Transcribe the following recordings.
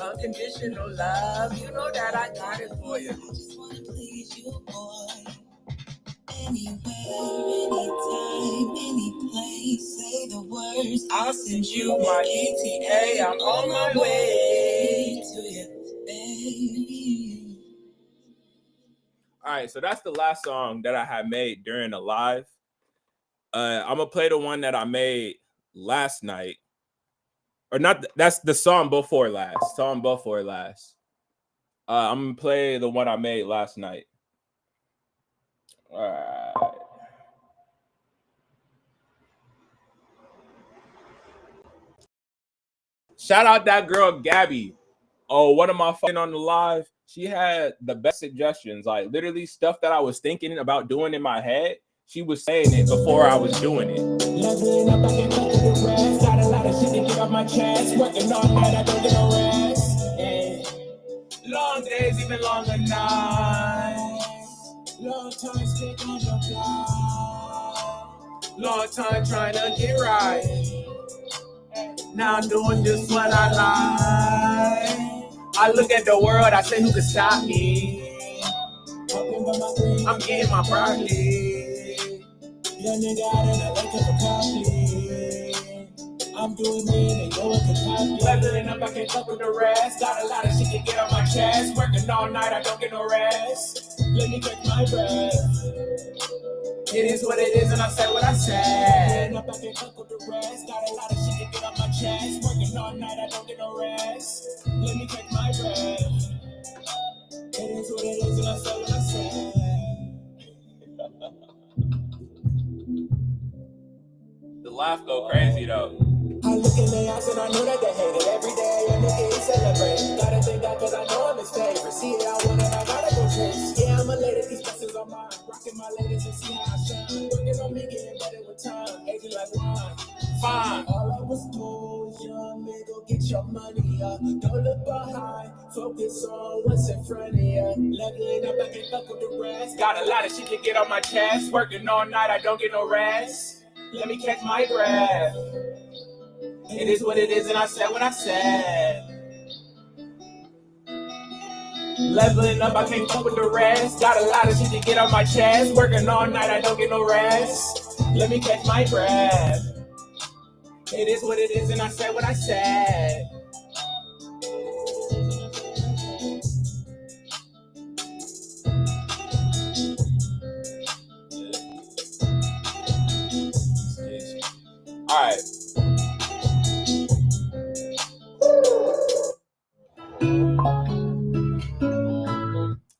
Unconditional love, you know that I got it for you. Anytime, any place, say the words. I'll send you my ETA. I'm on my way to you, baby. All right, so that's the last song that I had made during the live. I'm gonna play the one that I made last night, or not. That's the song before last. Song before last. I'm gonna play the one I made last night. All right. Shout out that girl Gabby. Oh, one of my friends on the live, she had the best suggestions, like literally stuff that I was thinking about doing in my head. She was saying it before I was doing it. Got a lot of shit to get off my chest. Working all night, I don't get no rest. Long days, even longer nights. Long time spent on the block. Long time trying to get right. Now I'm doing just what I like. I look at the world, I say, who can stop me? I'm getting my broccoli. Young nigga out in LA for coffee. I'm doing me, they know what to copy. Leveling up, I can't fuck with the rest. Got a lot of shit to get on my chest. Working all night, I don't get no rest. Let me catch my breath. It is what it is, and I said what I said. Up, I can't fuck with the rest. Got a lot of shit to get on my chest. Working all night, I don't get no rest. Let me catch my breath. It is what it is, and I said what I said. The laugh go crazy though. I look in their eyes and I know that they hate it. Every day a nigga is celebrating. Gotta thank God cause I know I'm his favorite. See it, I want it, I gotta go chase. Yeah, I'm elated, these blessings are mine. Rocking my ladies and see how I shine. Working on me, getting better with time. Aging like wine. Fine. All I was told is young man, go get your money up. Don't look behind, focus on what's in front of you. Leveling up, I can't fuck with the rest. Got a lot of shit to get on my chest. Working all night, I don't get no rest. Let me catch my breath. It is what it is, and I said what I said. Leveling up, I can't cope with the rest. Got a lot of shit to get on my chest. Working all night, I don't get no rest. Let me catch my breath. It is what it is, and I said what I said. All right.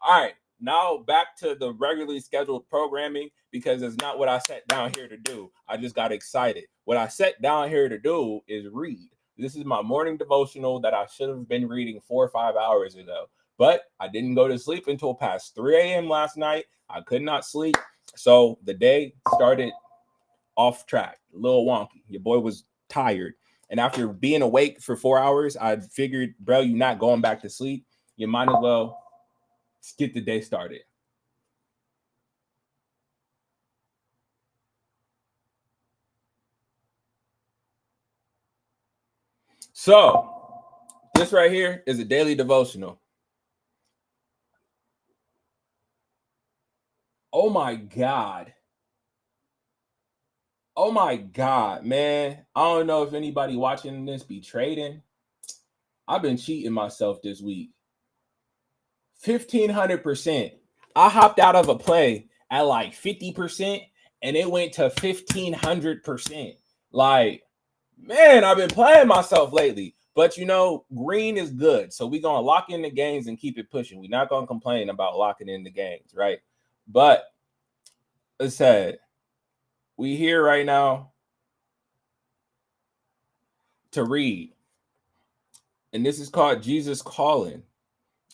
All right, now back to the regularly scheduled programming because it's not what I sat down here to do. I just got excited. What I sat down here to do is read. This is my morning devotional that I should have been reading 4 or 5 hours ago, but I didn't go to sleep until past 3 a.m. last night. I could not sleep, so the day started off track, a little wonky. Your boy was tired, and after being awake for 4 hours, I figured, bro, you're not going back to sleep. You might as well get the day started. So, this right here is a daily devotional. Oh my God. Oh my God, man. I don't know if anybody watching this be trading. I've been cheating myself this week. 1,500%. I hopped out of a play at like 50% and it went to 1,500%. Like, man, I've been playing myself lately. But you know, green is good. So we're gonna lock in the games and keep it pushing. We're not gonna complain about locking in the games, right? But as said, we here right now to read. And this is called Jesus Calling.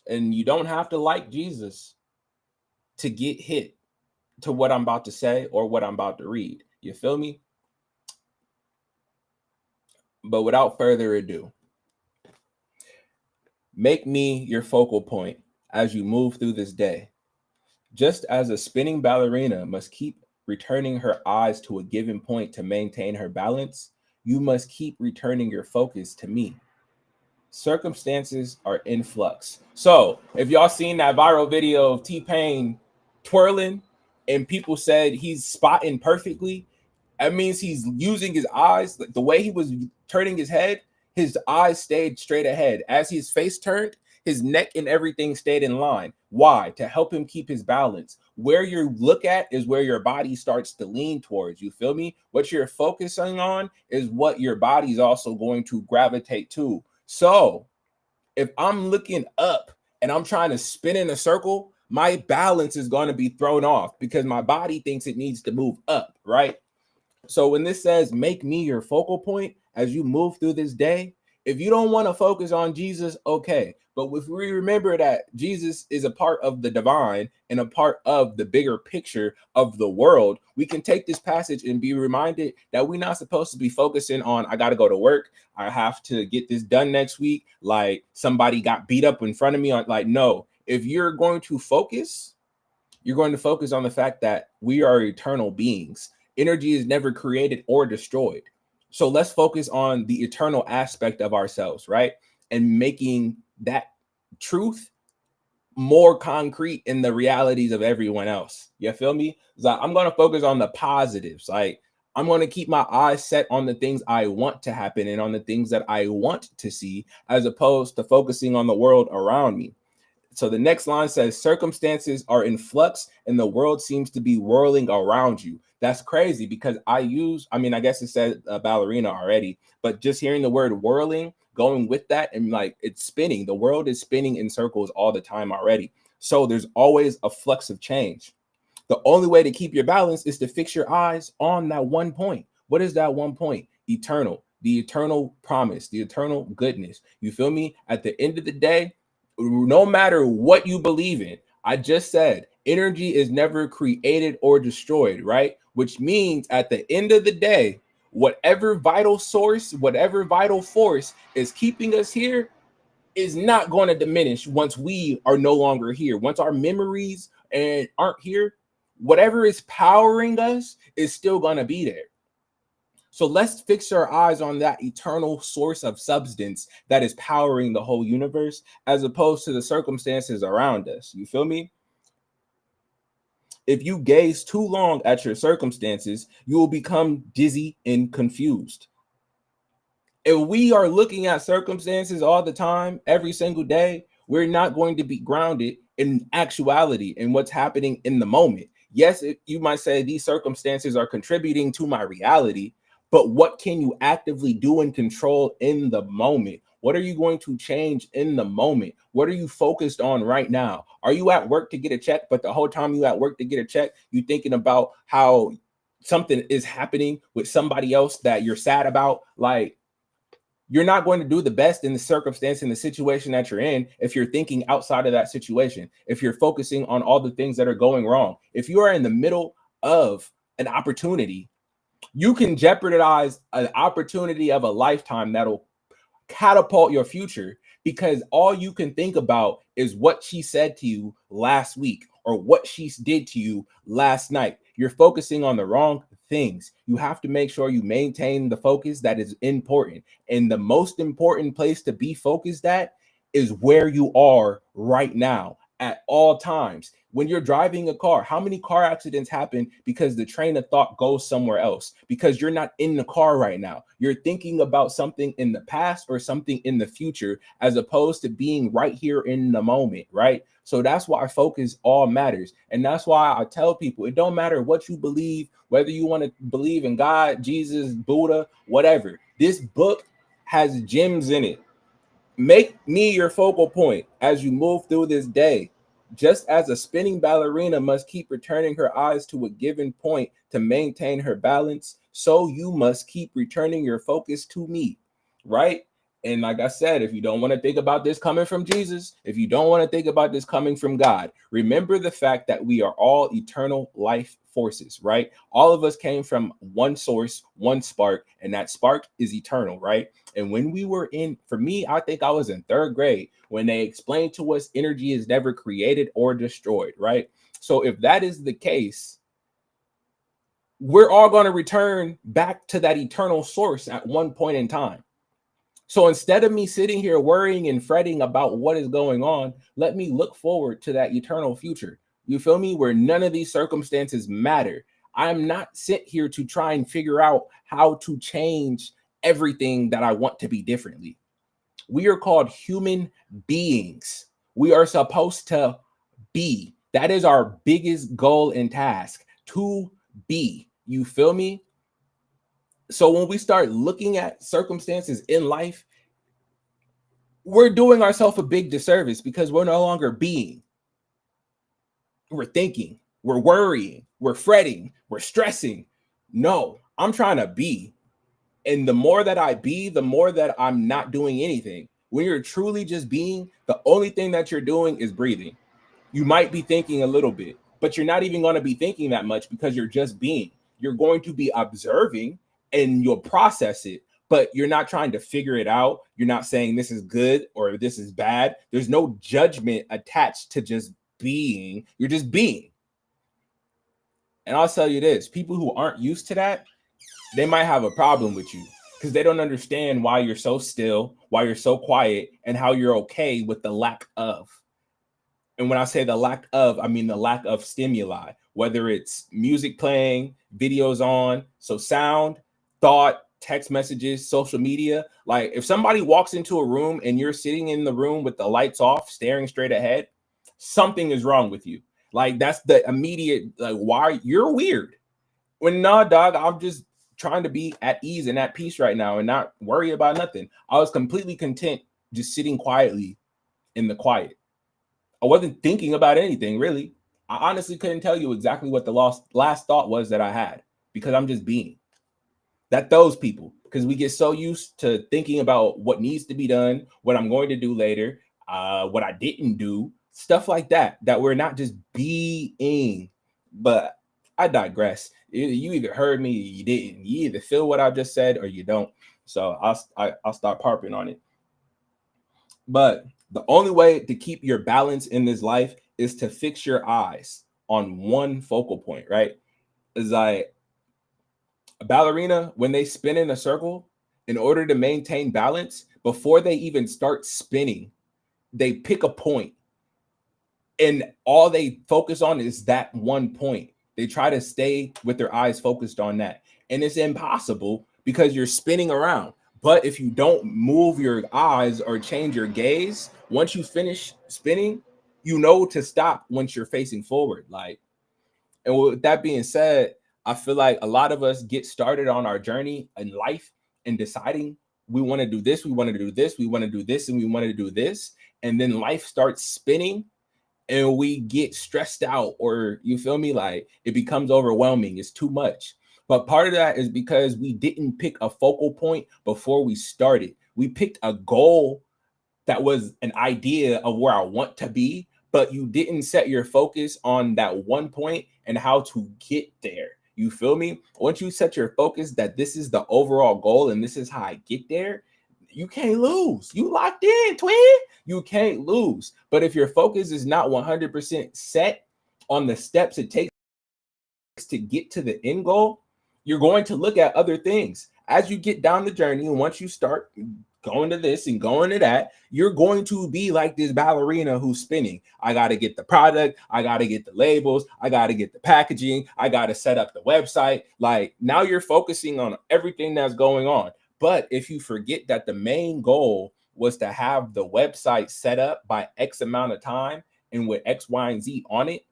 And you don't have to like Jesus to get hit to what I'm about to say or what I'm about to read. You feel me? But without further ado, make me your focal point as you move through this day. Just as a spinning ballerina must keep returning her eyes to a given point to maintain her balance, you must keep returning your focus to me. Circumstances are in flux. So if y'all seen that viral video of T-Pain twirling and people said he's spotting perfectly, that means he's using his eyes. The way he was turning his eyes stayed straight ahead. As his face turned, his neck and everything stayed in line. Why? To help him keep his balance. Where you look at is where your body starts to lean towards. You feel me? What you're focusing on is what your body's also going to gravitate to. So if I'm looking up and I'm trying to spin in a circle, my balance is going to be thrown off because my body thinks it needs to move up, right? So when this says make me your focal point as you move through this day, if you don't want to focus on Jesus, okay. But if we remember that Jesus is a part of the divine and a part of the bigger picture of the world, we can take this passage and be reminded that we're not supposed to be focusing on, I got to go to work. I have to get this done next week. Like somebody got beat up in front of me. Like, no, if you're going to focus, you're going to focus on the fact that we are eternal beings. Energy is never created or destroyed. So let's focus on the eternal aspect of ourselves, right? And making that truth more concrete in the realities of everyone else. You feel me? So I'm going to focus on the positives. Like I'm going to keep my eyes set on the things I want to happen and on the things that I want to see, as opposed to focusing on the world around me. So the next line says, circumstances are in flux and the world seems to be whirling around you. That's crazy because I guess it said ballerina already, but just hearing the word whirling, going with that and like it's spinning. The world is spinning in circles all the time already. So there's always a flux of change. The only way to keep your balance is to fix your eyes on that one point. What is that one point? Eternal, the eternal promise, the eternal goodness. You feel me? At the end of the day, no matter what you believe in, I just said energy is never created or destroyed, right? Which means at the end of the day, whatever vital source, whatever vital force is keeping us here is not going to diminish once we are no longer here. Once our memories and aren't here, whatever is powering us is still going to be there. So let's fix our eyes on that eternal source of substance that is powering the whole universe, as opposed to the circumstances around us. You feel me? If you gaze too long at your circumstances, you will become dizzy and confused. If we are looking at circumstances all the time, every single day, we're not going to be grounded in actuality and what's happening in the moment. Yes, you might say these circumstances are contributing to my reality, but what can you actively do and control in the moment? What are you going to change in the moment? What are you focused on right now? Are you at work to get a check, but the whole time you at work to get a check, you thinking about how something is happening with somebody else that you're sad about? Like, you're not going to do the best in the circumstance, in the situation that you're in, if you're thinking outside of that situation, if you're focusing on all the things that are going wrong. If you are in the middle of an opportunity, you can jeopardize an opportunity of a lifetime that'll catapult your future, because all you can think about is what she said to you last week or what she did to you last night. You're focusing on the wrong things. You have to make sure you maintain the focus that is important. And the most important place to be focused at is where you are right now at all times. When you're driving a car, how many car accidents happen because the train of thought goes somewhere else? Because you're not in the car right now. You're thinking about something in the past or something in the future, as opposed to being right here in the moment, right? So that's why focus all matters. And that's why I tell people, it don't matter what you believe, whether you want to believe in God, Jesus, Buddha, whatever. This book has gems in it. Make me your focal point as you move through this day. Just as a spinning ballerina must keep returning her eyes to a given point to maintain her balance, so you must keep returning your focus to me, right? And like I said, if you don't want to think about this coming from Jesus, if you don't want to think about this coming from God, remember the fact that we are all eternal life forces, right? All of us came from one source, one spark, and that spark is eternal, right? And when we were for me, I think I was in third grade when they explained to us energy is never created or destroyed, right? So if that is the case, we're all going to return back to that eternal source at one point in time. So instead of me sitting here worrying and fretting about what is going on, let me look forward to that eternal future. You feel me? Where none of these circumstances matter. I'm not sent here to try and figure out how to change everything that I want to be differently. We are called human beings. We are supposed to be. That is our biggest goal and task, to be. You feel me? So when we start looking at circumstances in life, we're doing ourselves a big disservice because we're no longer being. We're thinking, we're worrying, we're fretting, we're stressing. No, I'm trying to be. And the more that I be, the more that I'm not doing anything. When you're truly just being, the only thing that you're doing is breathing. You might be thinking a little bit, but you're not even going to be thinking that much because you're just being. You're going to be observing and you'll process it, but you're not trying to figure it out. You're not saying this is good or this is bad. There's no judgment attached to just being. You're just being. And I'll tell you this, people who aren't used to that, they might have a problem with you because they don't understand why you're so still, why you're so quiet, and how you're okay with the lack of. And when I say the lack of, I mean the lack of stimuli, whether it's music playing, videos on, so sound, thought, text messages, social media. Like if somebody walks into a room and you're sitting in the room with the lights off, staring straight ahead, something is wrong with you. Like that's the immediate, like, why you're weird. When nah, dog, I'm just trying to be at ease and at peace right now and not worry about nothing. I was completely content just sitting quietly in the quiet. I wasn't thinking about anything really. I honestly couldn't tell you exactly what the last thought was that I had because I'm just being. That those people, because we get so used to thinking about what needs to be done, what I'm going to do later, what I didn't do, stuff like that, that we're not just being. But I digress. You either heard me or you didn't. You either feel what I just said or you don't. So I'll start harping on it. But the only way to keep your balance in this life is to fix your eyes on one focal point, right? It's like a ballerina, when they spin in a circle, in order to maintain balance, before they even start spinning, they pick a point and all they focus on is that one point. They try to stay with their eyes focused on that. And it's impossible because you're spinning around. But if you don't move your eyes or change your gaze, once you finish spinning, you know to stop once you're facing forward. Like, and with that being said, I feel like a lot of us get started on our journey in life and deciding we want to do this, we want to do this, we want to do this, and we want to do this. And then life starts spinning and we get stressed out, or you feel me, like it becomes overwhelming, it's too much. But part of that is because we didn't pick a focal point before we started. We picked a goal that was an idea of where I want to be, but you didn't set your focus on that one point and how to get there. You feel me? Once you set your focus that this is the overall goal and this is how I get there, you can't lose. You locked in, twin. You can't lose. But if your focus is not 100% set on the steps it takes to get to the end goal, you're going to look at other things. As you get down the journey, and once you start going to this and going to that, you're going to be like this ballerina who's spinning. I got to get the product. I got to get the labels. I got to get the packaging. I got to set up the website. Like now you're focusing on everything that's going on. But if you forget that the main goal was to have the website set up by X amount of time and with X, Y, and Z on it,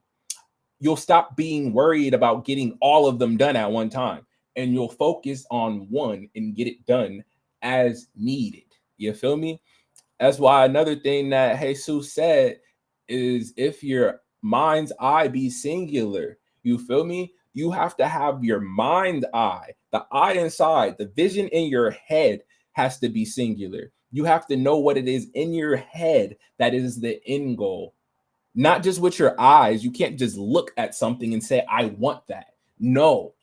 you'll stop being worried about getting all of them done at one time. And you'll focus on one and get it done as needed. You feel me? That's why another thing that Jesus said is if your mind's eye be singular, you feel me? You have to have your mind's eye, the eye inside, the vision in your head has to be singular. You have to know what it is in your head that is the end goal, not just with your eyes. You can't just look at something and say, I want that. No,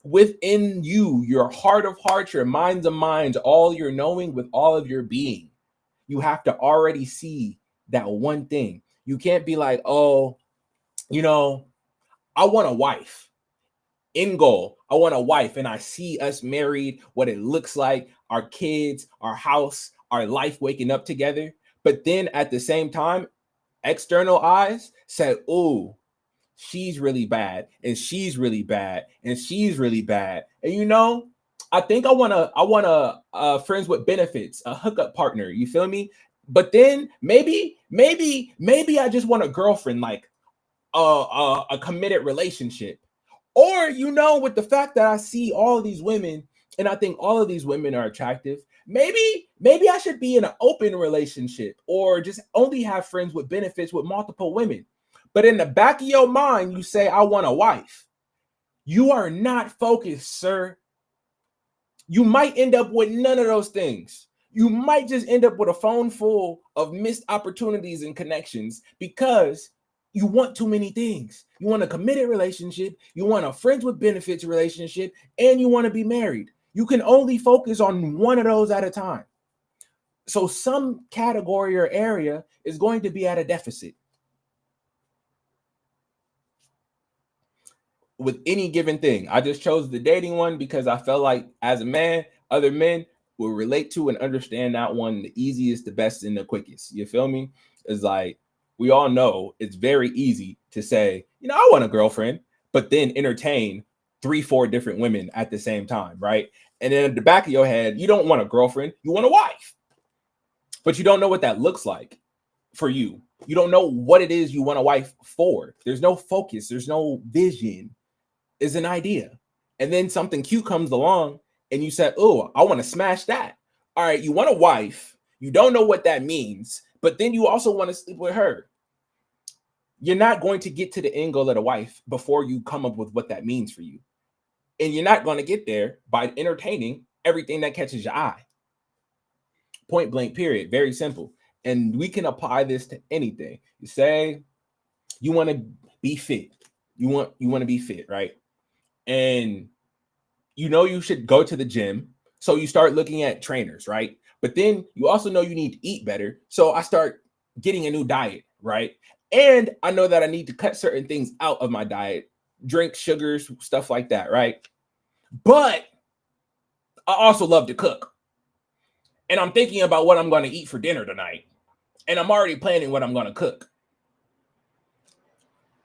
within you, your heart of hearts, your minds of minds, all your knowing with all of your being, you have to already see that one thing. You can't be like, oh, I want a wife. End goal, I want a wife, and I see us married, what it looks like, our kids, our house, our life waking up together. But then at the same time, external eyes said, "Ooh, she's really bad, and she's really bad, and she's really bad." And I think I want a friends with benefits, a hookup partner. You feel me? But then maybe I just want a girlfriend, like a committed relationship. Or with the fact that I see all of these women and I think all of these women are attractive, maybe I should be in an open relationship or just only have friends with benefits with multiple women. But in the back of your mind, you say, I want a wife. You are not focused, sir. You might end up with none of those things. You might just end up with a phone full of missed opportunities and connections because you want too many things. You want a committed relationship, you want a friends with benefits relationship, and you want to be married. You can only focus on one of those at a time. So some category or area is going to be at a deficit with any given thing. I just chose the dating one because I felt like as a man, other men will relate to and understand that one the easiest, the best, and the quickest. You feel me? It's like we all know it's very easy to say, I want a girlfriend, but then entertain 3-4 different women at the same time, right? And then at the back of your head, you don't want a girlfriend, you want a wife. But you don't know what that looks like for you. You don't know what it is you want a wife for. There's no focus, there's no vision. It's an idea. And then something cute comes along and you said, "Oh, I want to smash that." All right, you want a wife. You don't know what that means, but then you also want to sleep with her. You're not going to get to the end goal of the wife before you come up with what that means for you. And you're not going to get there by entertaining everything that catches your eye. Point blank, period. Very simple. And we can apply this to anything. You say you want to be fit. You want to be fit, right? And you should go to the gym. So you start looking at trainers, right? But then you also know you need to eat better. So I start getting a new diet, right? And I know that I need to cut certain things out of my diet, drink sugars, stuff like that, right? But I also love to cook. And I'm thinking about what I'm going to eat for dinner tonight. And I'm already planning what I'm going to cook.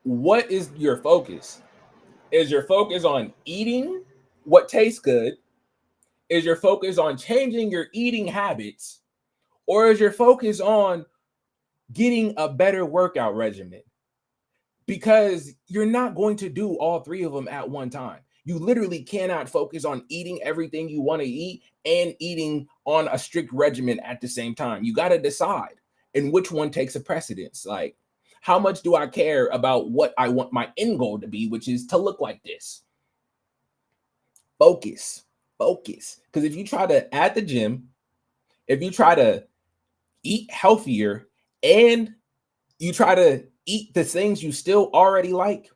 What is your focus? Is your focus on eating what tastes good? Is your focus on changing your eating habits? Or is your focus on getting a better workout regimen? Because you're not going to do all three of them at one time. You literally cannot focus on eating everything you want to eat and eating on a strict regimen at the same time. You got to decide and which one takes a precedence. Like, how much do I care about what I want my end goal to be, which is to look like this? Focus. Because if you try to add the gym, if you try to eat healthier and you try to eat the things you still already like,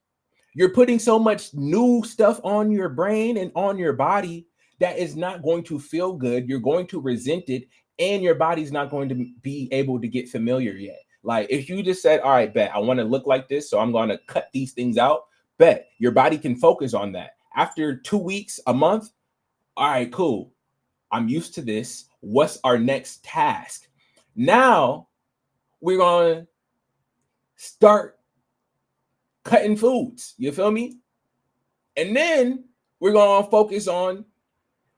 you're putting so much new stuff on your brain and on your body that is not going to feel good. You're going to resent it, and your body's not going to be able to get familiar yet. Like if you just said, all right, bet I want to look like this, so I'm going to cut these things out, bet your body can focus on that. After 2 weeks, a month, all right, cool. I'm used to this. What's our next task? Now we're going to start cutting foods. You feel me? And then we're going to focus on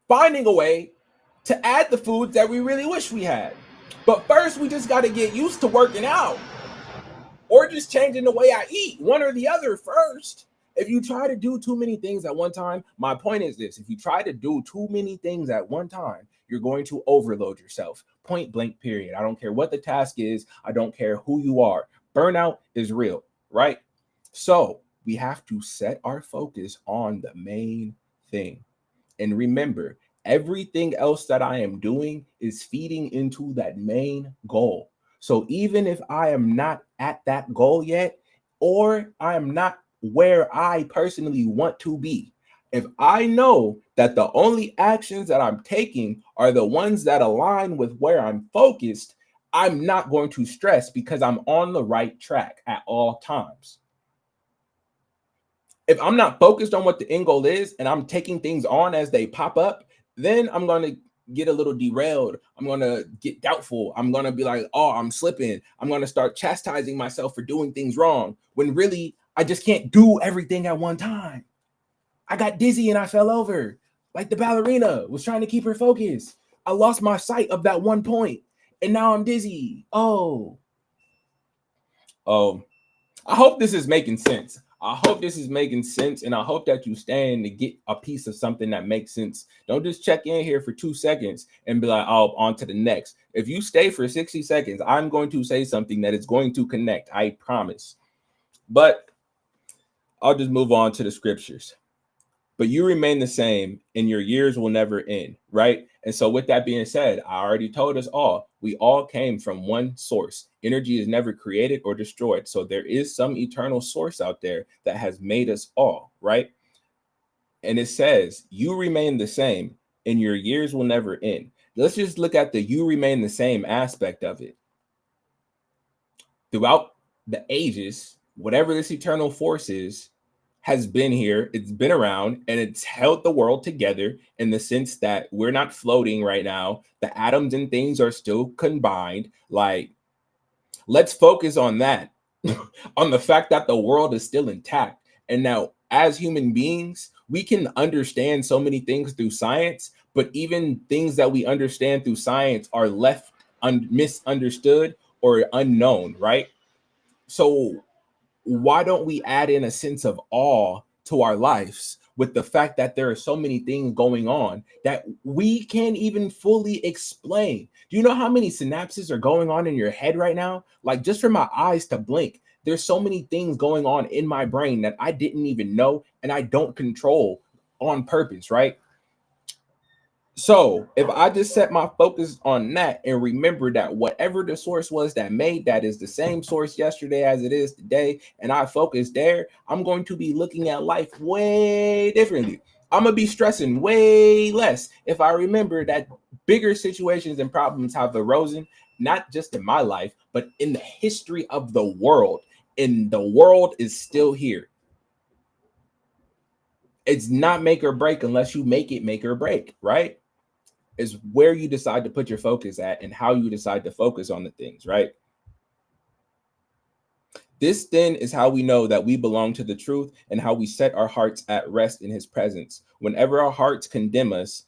finding a way to add the foods that we really wish we had. But first, we just got to get used to working out or just changing the way I eat, one or the other first. If you try to do too many things at one time, my point is this: if you try to do too many things at one time, you're going to overload yourself. Point blank, period. I don't care what the task is. I don't care who you are. Burnout is real, right? So we have to set our focus on the main thing. And remember, everything else that I am doing is feeding into that main goal. So even if I am not at that goal yet, or I am not where I personally want to be, if I know that the only actions that I'm taking are the ones that align with where I'm focused, I'm not going to stress because I'm on the right track at all times. If I'm not focused on what the end goal is and I'm taking things on as they pop up, then I'm going to get a little derailed. I'm going to get doubtful. I'm going to be like, oh, I'm slipping. I'm going to start chastising myself for doing things wrong when really I just can't do everything at one time. I got dizzy and I fell over. Like the ballerina was trying to keep her focus. I lost my sight of that one point and now I'm dizzy. Oh, I hope this is making sense. I hope this is making sense, and I hope that you stand to get a piece of something that makes sense. Don't just check in here for 2 seconds and be like, oh, on to the next. If you stay for 60 seconds, I'm going to say something that is going to connect. I promise. But I'll just move on to the scriptures. But you remain the same and your years will never end, right? And so with that being said, I already told us all, we all came from one source. Energy is never created or destroyed. So there is some eternal source out there that has made us all, right? And it says, you remain the same and your years will never end. Let's just look at the you remain the same aspect of it. Throughout the ages, whatever this eternal force is, has been here, it's been around, and it's held the world together in the sense that we're not floating right now. The atoms and things are still combined. Like, let's focus on that, on the fact that the world is still intact. And now, as human beings, we can understand so many things through science, but even things that we understand through science are left misunderstood or unknown, right? So why don't we add in a sense of awe to our lives with the fact that there are so many things going on that we can't even fully explain? Do you know how many synapses are going on in your head right now? Like, just for my eyes to blink, there's so many things going on in my brain that I didn't even know and I don't control on purpose, right? So if I just set my focus on that and remember that whatever the source was that made that is the same source yesterday as it is today, and I focus there, I'm going to be looking at life way differently. I'm going to be stressing way less if I remember that bigger situations and problems have arisen, not just in my life, but in the history of the world. And the world is still here. It's not make or break unless you make it make or break, right? Is where you decide to put your focus at and how you decide to focus on the things, right? This then is how we know that we belong to the truth and how we set our hearts at rest in his presence. Whenever our hearts condemn us,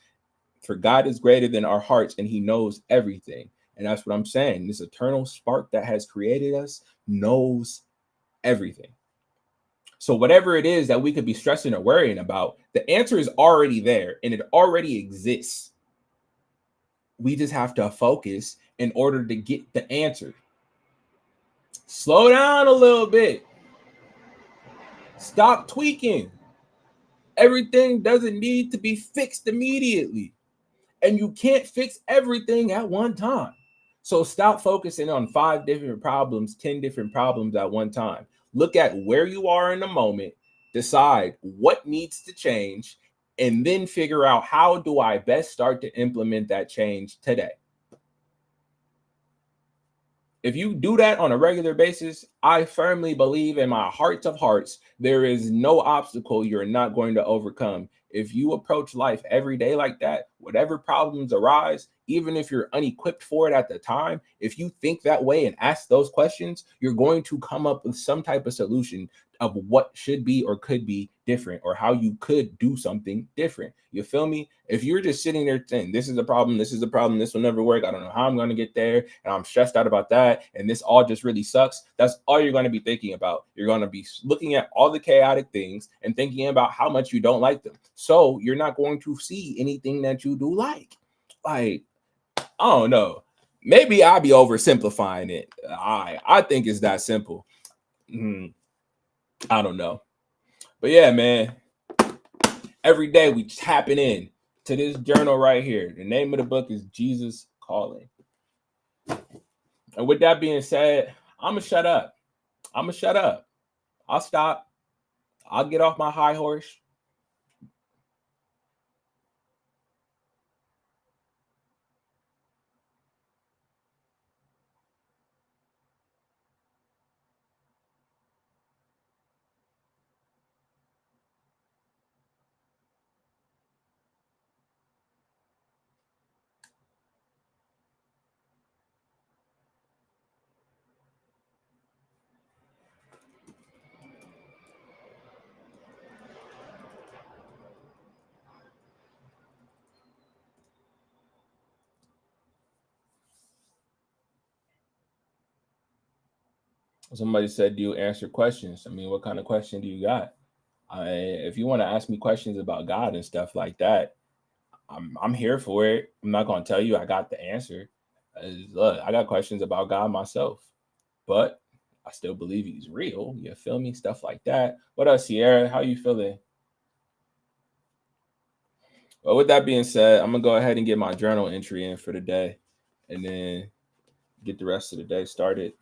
for God is greater than our hearts and he knows everything. And that's what I'm saying. This eternal spark that has created us knows everything. So whatever it is that we could be stressing or worrying about, the answer is already there and it already exists. We just have to focus in order to get the answer. Slow down a little bit. Stop tweaking. Everything doesn't need to be fixed immediately. And you can't fix everything at one time. So stop focusing on 5 different problems, 10 different problems at one time. Look at where you are in the moment, decide what needs to change, and then figure out how do I best start to implement that change today. If you do that on a regular basis, I firmly believe in my heart of hearts, there is no obstacle you're not going to overcome. If you approach life every day like that, whatever problems arise, even if you're unequipped for it at the time, if you think that way and ask those questions, you're going to come up with some type of solution of what should be or could be different or how you could do something different. You feel me? If you're just sitting there saying, this is a problem, this is a problem, this will never work, I don't know how I'm going to get there, and I'm stressed out about that, and this all just really sucks, that's all you're going to be thinking about. You're going to be looking at all the chaotic things and thinking about how much you don't like them. So you're not going to see anything that you do like. Like, I don't know. Maybe I'll be oversimplifying it. I think it's that simple. I don't know. But yeah, man, every day we tapping in to this journal right here. The name of the book is Jesus Calling. And with that being said, I'm going to shut up. I'll stop. I'll get off my high horse. Somebody said, "Do you answer questions?" I mean, what kind of question do you got? If you want to ask me questions about God and stuff like that, I'm here for it. I'm not gonna tell you I got the answer. Look, I got questions about God myself, but I still believe He's real. You feel me? Stuff like that. What else, Sierra? How you feeling? Well, with that being said, I'm gonna go ahead and get my journal entry in for the day, and then get the rest of the day started.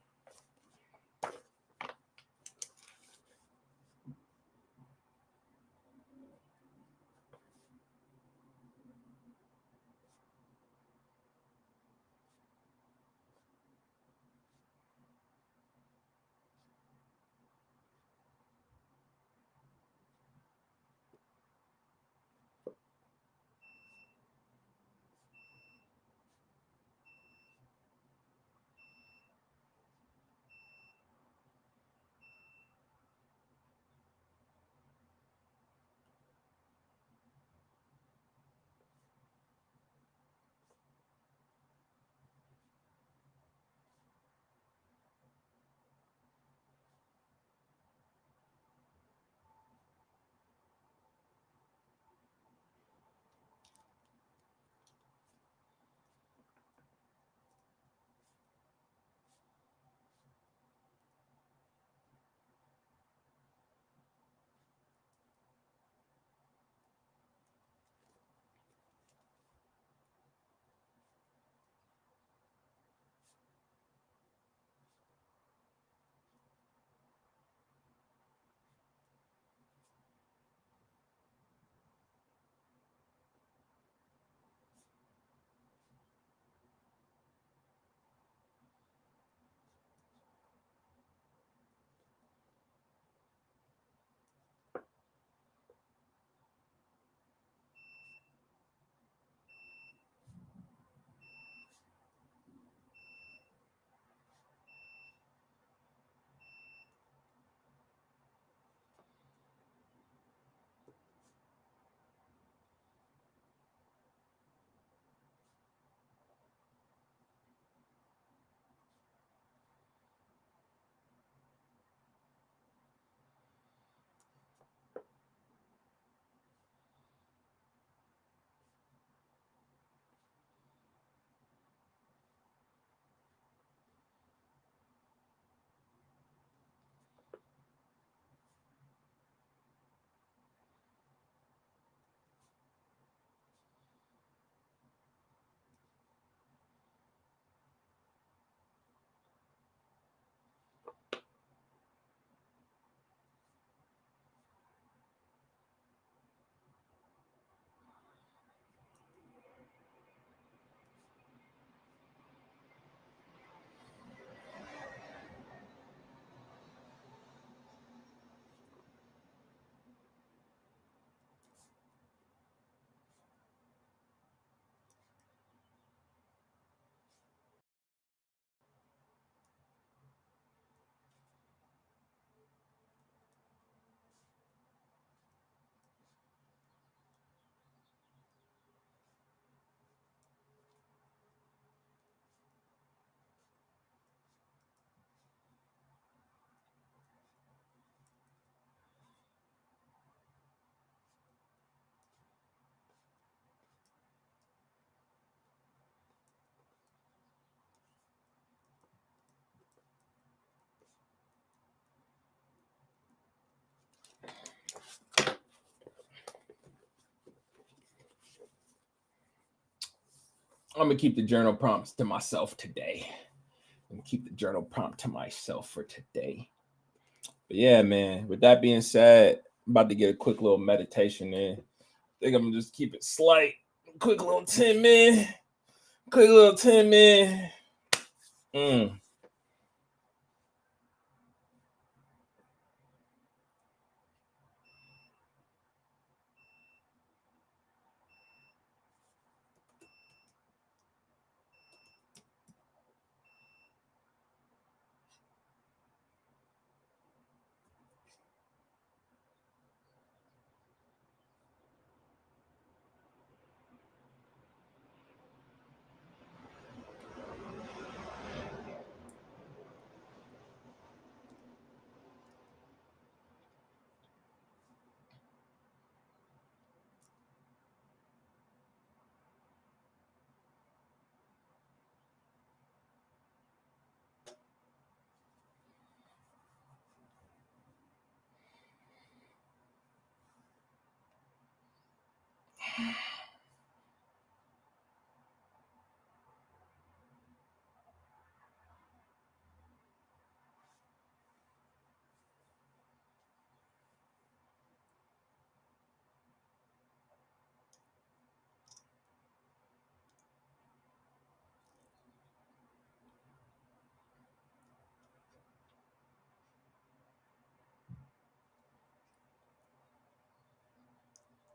I'm gonna keep the journal prompts to myself today. I'm gonna keep the journal prompt to myself for today. But yeah, man. With that being said, I'm about to get a quick little meditation in. I think I'm gonna just keep it slight. Quick little 10 minutes. Quick little 10 minutes. Mm.